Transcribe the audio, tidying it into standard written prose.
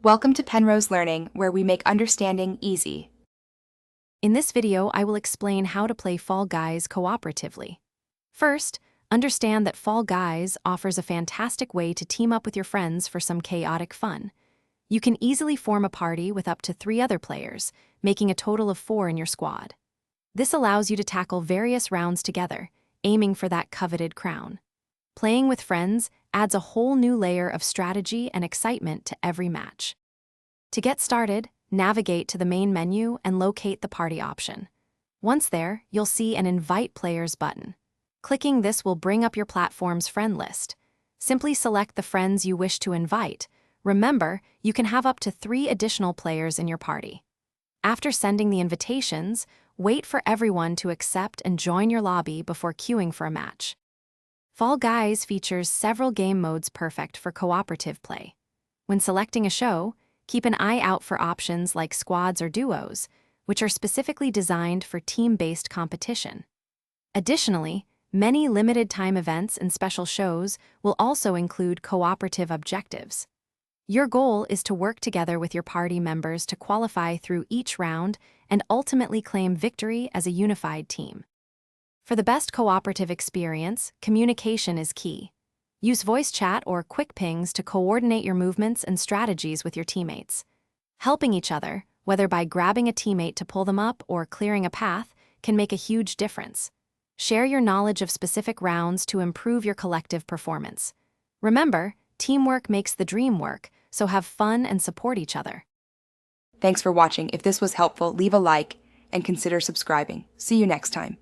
Welcome to Penrose Learning, where we make understanding easy. In this video, I will explain how to play Fall Guys cooperatively. First, understand that Fall Guys offers a fantastic way to team up with your friends for some chaotic fun. You can easily form a party with up to 3 other players, making a total of 4 in your squad. This allows you to tackle various rounds together, aiming for that coveted crown. Playing with friends adds a whole new layer of strategy and excitement to every match. To get started, navigate to the main menu and locate the party option. Once there, you'll see an Invite Players button. Clicking this will bring up your platform's friend list. Simply select the friends you wish to invite. Remember, you can have up to 3 additional players in your party. After sending the invitations, wait for everyone to accept and join your lobby before queuing for a match. Fall Guys features several game modes perfect for cooperative play. When selecting a show, keep an eye out for options like squads or duos, which are specifically designed for team-based competition. Additionally, many limited-time events and special shows will also include cooperative objectives. Your goal is to work together with your party members to qualify through each round and ultimately claim victory as a unified team. For the best cooperative experience, communication is key. Use voice chat or quick pings to coordinate your movements and strategies with your teammates. Helping each other, whether by grabbing a teammate to pull them up or clearing a path, can make a huge difference. Share your knowledge of specific rounds to improve your collective performance. Remember, teamwork makes the dream work, so have fun and support each other. Thanks for watching. If this was helpful, leave a like and consider subscribing. See you next time.